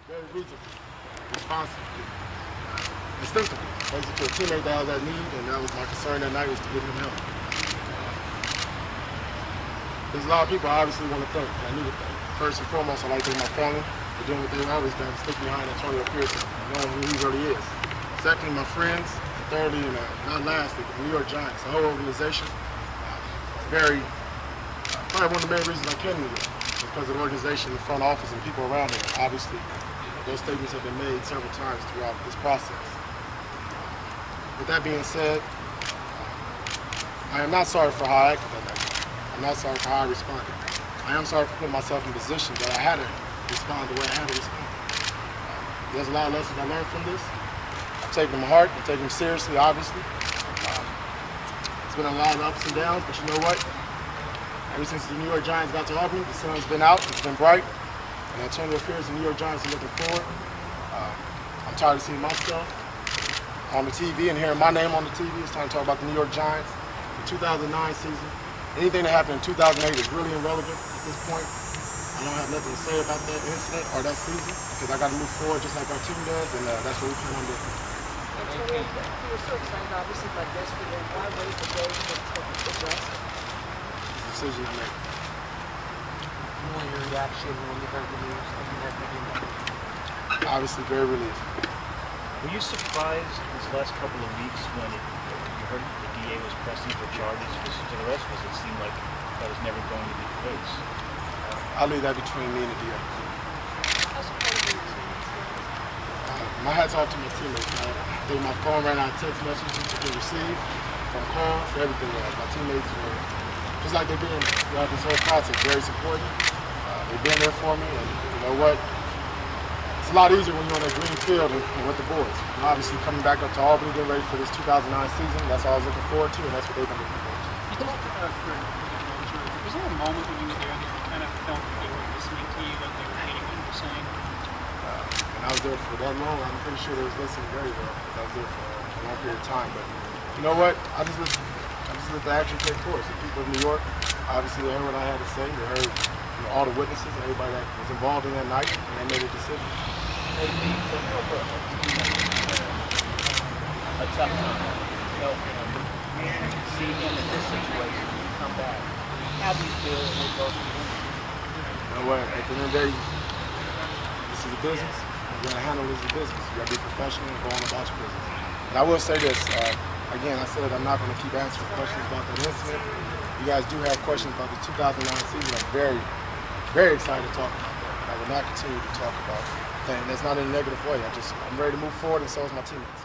very reasonable, responsive, instinctive. Basically, a teammate that I was at need, and that was my concern that night, was to get him help. There's a lot of people I obviously want to thank. I need to thank. First and foremost, I'd like to thank my family for doing what they've always done, stick behind Antonio Pearson, knowing who he really is. Secondly, my friends. And thirdly, and not lastly, the New York Giants, the whole organization. Probably one of the main reasons I came to New York, because of the organization, the front office, and people around here. Obviously, those statements have been made several times throughout this process. With that being said, I am not sorry for how I acted that night. I'm not sorry for how I responded. I am sorry for putting myself in a position that I had to respond the way I had to respond. There's a lot of lessons I learned from this. I've taken them to heart, I've taken them seriously, obviously. It's been a lot of ups and downs, but you know what? Ever since the New York Giants got to Albany, the sun's been out, it's been bright, and Antonio Pearson and the New York Giants are looking forward. I'm tired of seeing myself on the TV and hearing my name on the TV. It's time to talk about the New York Giants, the 2009 season. Anything that happened in 2008 is really irrelevant at this point. I don't have nothing to say about that incident or that season because I got to move forward just like our team does, and that's what we plan on doing. Antonio, you were so excited, obviously, by this, but then why wait the day to adjust? It's a decision I made. What was your reaction when you heard the news that you weren't going to be back? Obviously, very relieved. Were you surprised these last couple of weeks when you heard the DA was pressing for charges to the rest? Because it seemed like that was never going to be the case. I'll leave that between me and the DA. How supportive were your teammates? My hat's off to my teammates. I think my phone ran out of text messages to be received, from calls, everything else. My teammates were, just like they've been throughout this whole process, very supportive. They've been there for me, and you know what? It's a lot easier when you're on that green field and with the boys. And obviously, coming back up to Albany, getting ready for this 2009 season, that's all I was looking forward to, and that's what they've been looking forward to. Was there a moment when you were there that you kind of felt that they were listening to you, that they were getting what you were saying? When I was there for that long, I'm pretty sure they was listening very well, because I was there for a long period of time. But you know what? I just let the action take course. The people of New York, obviously, they heard what I had to say. They heard all the witnesses, everybody that was involved in that night, and they made a decision. A tough time. See him in this situation, come back. How do you feel when it goes to him? You know what? At the end of the day, this is a business. You gotta handle this as a business. You gotta be professional and go on about your business. And I will say this, again, I said I'm not gonna keep answering questions about that incident. You guys do have questions about the 2009 season. I'm very, very excited to talk about that. I will not continue to talk about things. That's not in a negative way. I'm ready to move forward, and so is my teammates.